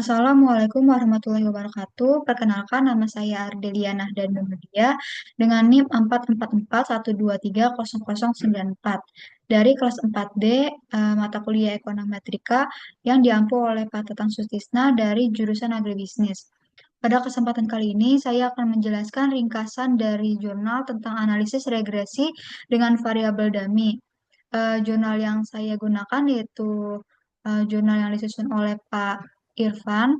Assalamualaikum warahmatullahi wabarakatuh. Perkenalkan, nama saya Ardeliana dan Muhammadiyah dengan NIM 44412300094 dari kelas 4D mata kuliah Ekonometrika yang diampu oleh Pak Tatang Sutisna dari jurusan Agribisnis. Pada kesempatan kali ini, saya akan menjelaskan ringkasan dari jurnal tentang analisis regresi dengan variabel dummy. Jurnal yang saya gunakan yaitu jurnal yang disusun oleh Pak Irfan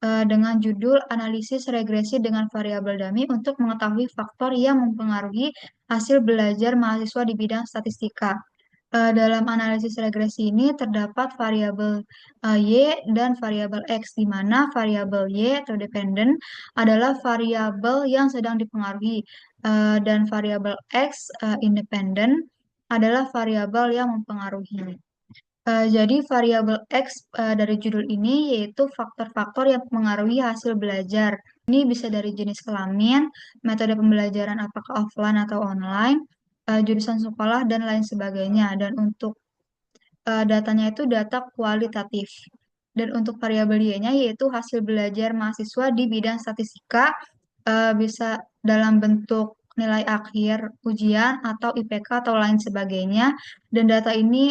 dengan judul Analisis Regresi dengan Variabel Dummy untuk mengetahui faktor yang mempengaruhi hasil belajar mahasiswa di bidang statistika. Dalam analisis regresi ini terdapat variabel Y dan variabel X, di mana variabel Y atau dependent adalah variabel yang sedang dipengaruhi, dan variabel X independent adalah variabel yang mempengaruhi. Jadi variabel X dari judul ini yaitu faktor-faktor yang mempengaruhi hasil belajar. Ini bisa dari jenis kelamin, metode pembelajaran apakah offline atau online, jurusan sekolah, dan lain sebagainya. Dan untuk datanya itu data kualitatif. Dan untuk variabel Y-nya yaitu hasil belajar mahasiswa di bidang statistika, bisa dalam bentuk nilai akhir ujian atau IPK atau lain sebagainya. Dan data ini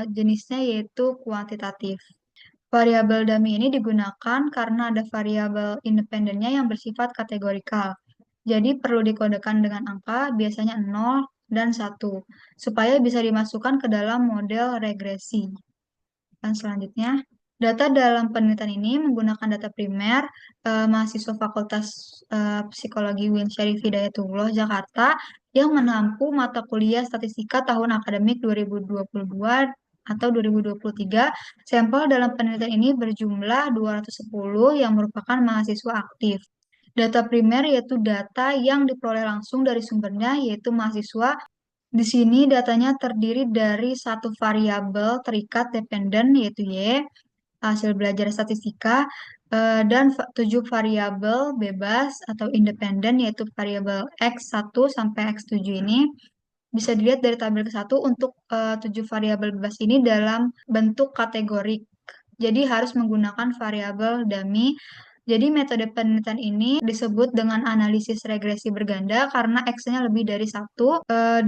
jenisnya yaitu kuantitatif. Variabel dummy ini digunakan karena ada variabel independennya yang bersifat kategorikal. Jadi perlu dikodekan dengan angka, biasanya 0 dan 1, supaya bisa dimasukkan ke dalam model regresi. Dan selanjutnya, data dalam penelitian ini menggunakan data primer mahasiswa Fakultas Psikologi UIN Syarif Hidayatullah Jakarta yang menempuh mata kuliah statistika tahun akademik 2022 atau 2023. Sampel dalam penelitian ini berjumlah 210 yang merupakan mahasiswa aktif. Data primer yaitu data yang diperoleh langsung dari sumbernya, yaitu mahasiswa. Di sini datanya terdiri dari satu variabel terikat dependen yaitu Y, hasil belajar statistika, dan 7 variabel bebas atau independen yaitu variabel X1 sampai X7 ini. Bisa dilihat dari tabel ke-1 untuk 7 variabel bebas ini dalam bentuk kategorik. Jadi harus menggunakan variabel dummy. Jadi metode penelitian ini disebut dengan analisis regresi berganda karena X-nya lebih dari 1,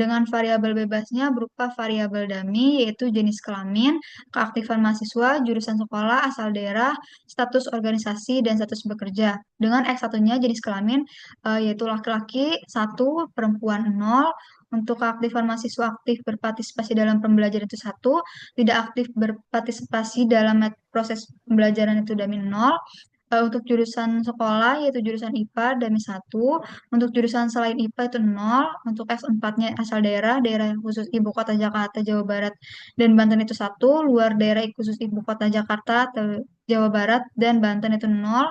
dengan variabel bebasnya berupa variabel dummy yaitu jenis kelamin, keaktifan mahasiswa, jurusan sekolah, asal daerah, status organisasi, dan status bekerja. Dengan X1-nya jenis kelamin yaitu laki-laki 1, perempuan 0. Untuk keaktifan mahasiswa aktif berpartisipasi dalam pembelajaran itu 1, tidak aktif berpartisipasi dalam proses pembelajaran itu dummy 0. Untuk jurusan sekolah yaitu jurusan IPA dummy 1. Untuk jurusan selain IPA itu 0. Untuk X4-nya asal daerah, daerah khusus Ibu Kota Jakarta, Jawa Barat, dan Banten itu 1. Luar daerah khusus Ibu Kota Jakarta, Jawa Barat, dan Banten itu 0.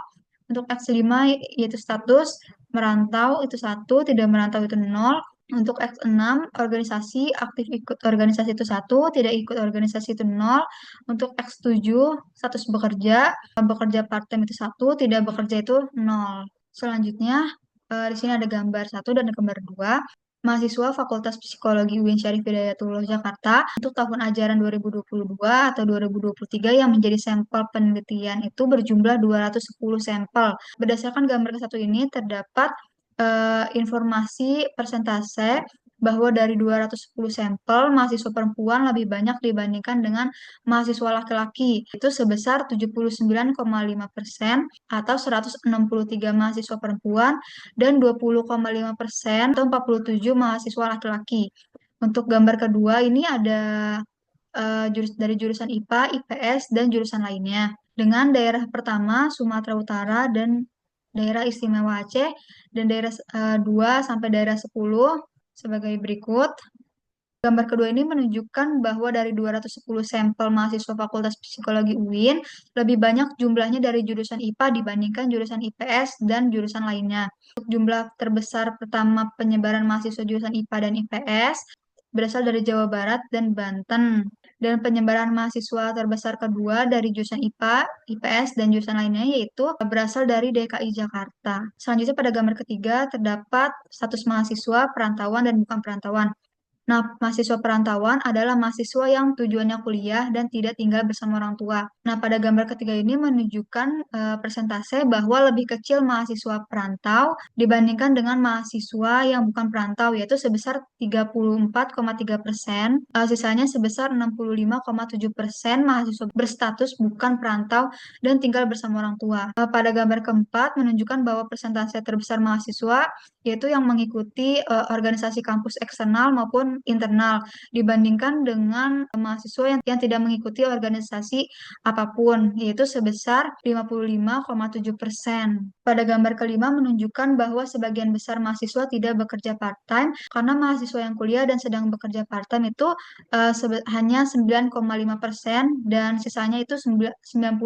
Untuk X5 yaitu status merantau itu 1, tidak merantau itu 0. Untuk X6, organisasi, aktif ikut organisasi itu 1, tidak ikut organisasi itu 0. Untuk X7, status bekerja, bekerja part-time itu 1, tidak bekerja itu 0. Selanjutnya, di sini ada gambar 1 dan gambar 2. Mahasiswa Fakultas Psikologi UIN Syarif Hidayatullah Jakarta untuk tahun ajaran 2022 atau 2023 yang menjadi sampel penelitian itu berjumlah 210 sampel. Berdasarkan gambar ke-1 ini terdapat informasi persentase bahwa dari 210 sampel, mahasiswa perempuan lebih banyak dibandingkan dengan mahasiswa laki-laki. Itu sebesar 79,5% atau 163 mahasiswa perempuan dan 20,5% atau 47 mahasiswa laki-laki. Untuk gambar kedua ini ada dari jurusan IPA, IPS, dan jurusan lainnya. Dengan daerah pertama Sumatera Utara dan daerah istimewa Aceh, dan daerah 2 sampai daerah 10 sebagai berikut. Gambar kedua ini menunjukkan bahwa dari 210 sampel mahasiswa Fakultas Psikologi UIN, lebih banyak jumlahnya dari jurusan IPA dibandingkan jurusan IPS dan jurusan lainnya. Untuk jumlah terbesar pertama penyebaran mahasiswa jurusan IPA dan IPS berasal dari Jawa Barat dan Banten. Dan penyebaran mahasiswa terbesar kedua dari jurusan IPA, IPS, dan jurusan lainnya yaitu berasal dari DKI Jakarta. Selanjutnya pada gambar ketiga terdapat status mahasiswa perantauan dan bukan perantauan. Nah, mahasiswa perantauan adalah mahasiswa yang tujuannya kuliah dan tidak tinggal bersama orang tua. Nah, pada gambar ketiga ini menunjukkan persentase bahwa lebih kecil mahasiswa perantau dibandingkan dengan mahasiswa yang bukan perantau, yaitu sebesar 34,3%, sisanya sebesar 65,7% mahasiswa berstatus bukan perantau dan tinggal bersama orang tua. Pada gambar keempat menunjukkan bahwa persentase terbesar mahasiswa yaitu yang mengikuti organisasi kampus eksternal maupun internal dibandingkan dengan mahasiswa yang tidak mengikuti organisasi apapun, yaitu sebesar 55,7%. Pada gambar kelima menunjukkan bahwa sebagian besar mahasiswa tidak bekerja part-time karena mahasiswa yang kuliah dan sedang bekerja part-time itu hanya 9,5% dan sisanya itu 90,5%.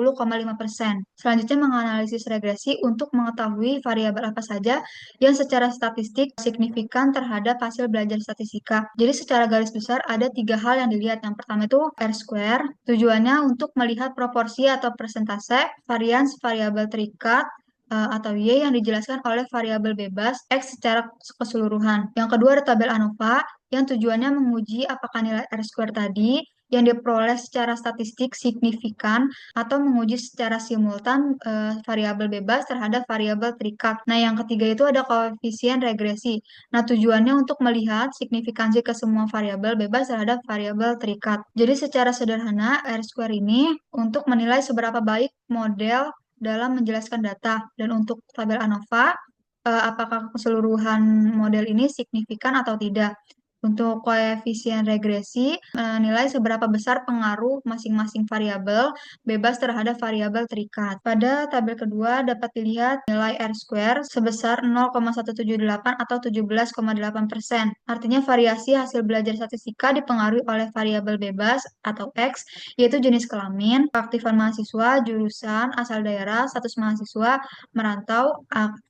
Selanjutnya menganalisis regresi untuk mengetahui variabel apa saja yang secara statistik signifikan terhadap hasil belajar statistika. Jadi secara garis besar ada tiga hal yang dilihat. Yang pertama itu R-square, tujuannya untuk melihat proporsi atau persentase varians variabel terikat atau Y yang dijelaskan oleh variabel bebas X secara keseluruhan. Yang kedua ada tabel ANOVA yang tujuannya menguji apakah nilai R-square tadi yang diperoleh secara statistik signifikan atau menguji secara simultan variabel bebas terhadap variabel terikat. Nah, yang ketiga itu ada koefisien regresi. Nah, tujuannya untuk melihat signifikansi ke semua variabel bebas terhadap variabel terikat. Jadi secara sederhana, R-square ini untuk menilai seberapa baik model dalam menjelaskan data. Dan untuk tabel ANOVA, apakah keseluruhan model ini signifikan atau tidak. Untuk koefisien regresi, menilai seberapa besar pengaruh masing-masing variabel bebas terhadap variabel terikat. Pada tabel kedua dapat dilihat nilai R-square sebesar 0,178 atau 17,8%. Artinya variasi hasil belajar statistika dipengaruhi oleh variabel bebas atau X, yaitu jenis kelamin, keaktifan mahasiswa, jurusan, asal daerah, status mahasiswa, merantau,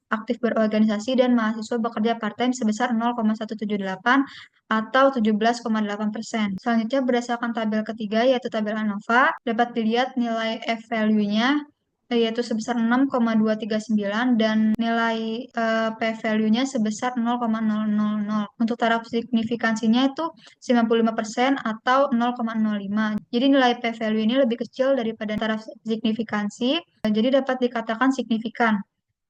aktif berorganisasi, dan mahasiswa bekerja part-time sebesar 0,178 atau 17,8%. Selanjutnya berdasarkan tabel ketiga yaitu tabel ANOVA dapat dilihat nilai F-value-nya yaitu sebesar 6,239 dan nilai P-value-nya sebesar 0,000. Untuk taraf signifikansinya itu 95% atau 0,05. Jadi nilai P-value ini lebih kecil daripada taraf signifikansi, jadi dapat dikatakan signifikan.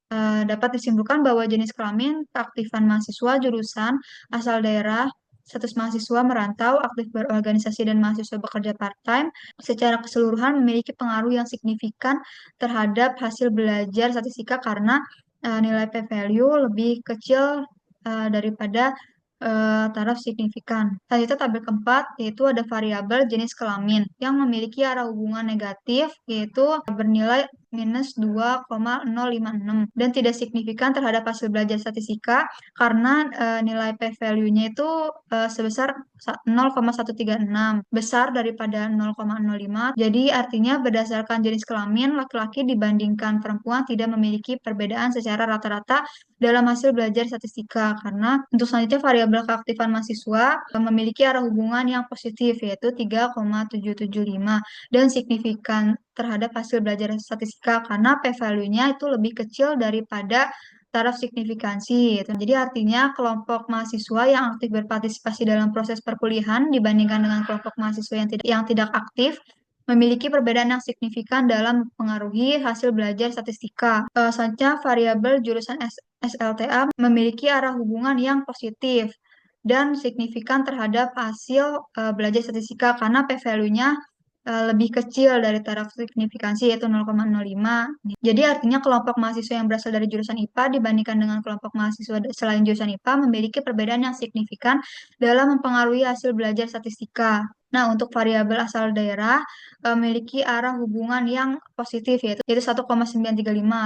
Dapat disimpulkan bahwa jenis kelamin, keaktifan mahasiswa, jurusan, asal daerah, status mahasiswa merantau, aktif berorganisasi, dan mahasiswa bekerja part-time, secara keseluruhan memiliki pengaruh yang signifikan terhadap hasil belajar statistika karena nilai P-value lebih kecil daripada taraf signifikan. Selanjutnya tabel keempat yaitu ada variabel jenis kelamin yang memiliki arah hubungan negatif yaitu bernilai minus 2,056 dan tidak signifikan terhadap hasil belajar statistika karena nilai P-value-nya itu sebesar 0,136, besar daripada 0,05. Jadi artinya berdasarkan jenis kelamin, laki-laki dibandingkan perempuan tidak memiliki perbedaan secara rata-rata dalam hasil belajar statistika karena untuk selanjutnya variabel keaktifan mahasiswa memiliki arah hubungan yang positif yaitu 3,775 dan signifikan terhadap hasil belajar statistika karena P-value-nya itu lebih kecil daripada taraf signifikansi. Jadi artinya kelompok mahasiswa yang aktif berpartisipasi dalam proses perkuliahan dibandingkan dengan kelompok mahasiswa yang tidak aktif memiliki perbedaan yang signifikan dalam mempengaruhi hasil belajar statistika. Selanjutnya, variabel jurusan SLTA memiliki arah hubungan yang positif dan signifikan terhadap hasil belajar statistika karena P-value-nya lebih kecil dari taraf signifikansi yaitu 0,05. Jadi artinya kelompok mahasiswa yang berasal dari jurusan IPA dibandingkan dengan kelompok mahasiswa selain jurusan IPA memiliki perbedaan yang signifikan dalam mempengaruhi hasil belajar statistika. Nah, untuk variabel asal daerah memiliki arah hubungan yang positif yaitu 1,935,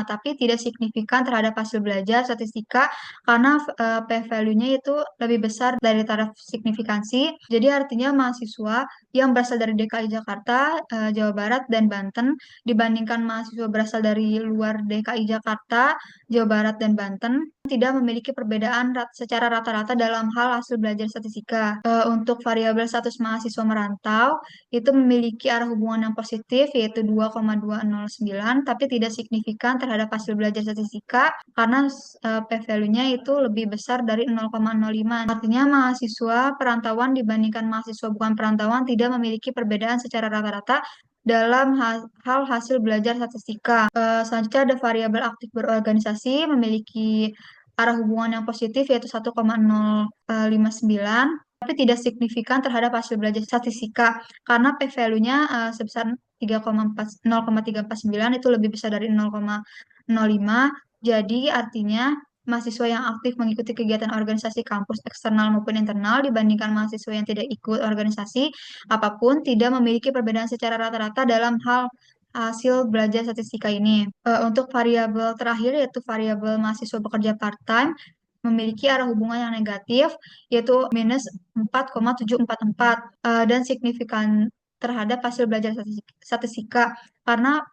tapi tidak signifikan terhadap hasil belajar statistika karena P-value-nya itu lebih besar dari taraf signifikansi. Jadi artinya mahasiswa yang berasal dari DKI Jakarta, Jawa Barat, dan Banten dibandingkan mahasiswa berasal dari luar DKI Jakarta, Jawa Barat, dan Banten tidak memiliki perbedaan secara rata-rata dalam hal hasil belajar statistika. Untuk variabel status mahasiswa merantau itu memiliki arah hubungan yang positif yaitu 2,209 tapi tidak signifikan terhadap hasil belajar statistika karena p-value-nya itu lebih besar dari 0,05. Artinya mahasiswa perantauan dibandingkan mahasiswa bukan perantauan tidak memiliki perbedaan secara rata-rata dalam hal hasil belajar statistika. Selanjutnya ada variabel aktif berorganisasi memiliki arah hubungan yang positif yaitu 1,059 tapi tidak signifikan terhadap hasil belajar statistika karena p-value-nya sebesar 0,349 itu lebih besar dari 0,05. Jadi artinya mahasiswa yang aktif mengikuti kegiatan organisasi kampus eksternal maupun internal dibandingkan mahasiswa yang tidak ikut organisasi apapun tidak memiliki perbedaan secara rata-rata dalam hal hasil belajar statistika ini. Untuk variabel terakhir yaitu variabel mahasiswa bekerja part-time memiliki arah hubungan yang negatif yaitu minus 4,744 dan signifikan terhadap hasil belajar statistika karena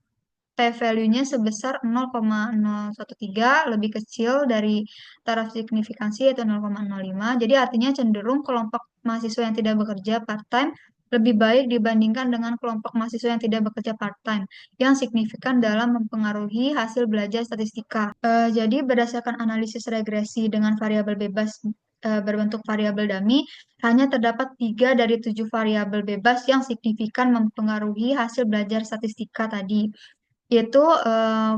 p-value-nya sebesar 0,013 lebih kecil dari taraf signifikansi yaitu 0,05. Jadi artinya cenderung kelompok mahasiswa yang tidak bekerja part-time lebih baik dibandingkan dengan kelompok mahasiswa yang tidak bekerja part-time yang signifikan dalam mempengaruhi hasil belajar statistika. Jadi berdasarkan analisis regresi dengan variabel bebas berbentuk variabel dummy, hanya terdapat 3 dari 7 variabel bebas yang signifikan mempengaruhi hasil belajar statistika tadi yaitu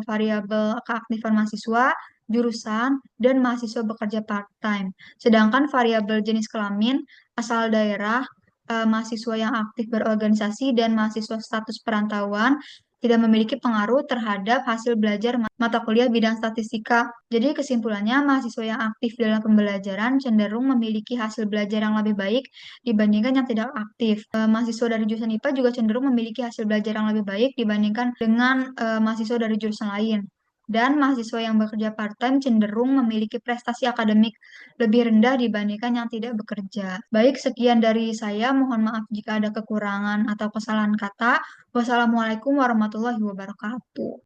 variabel keaktifan mahasiswa, jurusan, dan mahasiswa bekerja part-time. Sedangkan variabel jenis kelamin, asal daerah, mahasiswa yang aktif berorganisasi, dan mahasiswa status perantauan tidak memiliki pengaruh terhadap hasil belajar mata kuliah bidang statistika. Jadi kesimpulannya, mahasiswa yang aktif dalam pembelajaran cenderung memiliki hasil belajar yang lebih baik dibandingkan yang tidak aktif. Mahasiswa dari jurusan IPA juga cenderung memiliki hasil belajar yang lebih baik dibandingkan dengan mahasiswa dari jurusan lain. Dan mahasiswa yang bekerja part-time cenderung memiliki prestasi akademik lebih rendah dibandingkan yang tidak bekerja. Baik, sekian dari saya. Mohon maaf jika ada kekurangan atau kesalahan kata. Wassalamualaikum warahmatullahi wabarakatuh.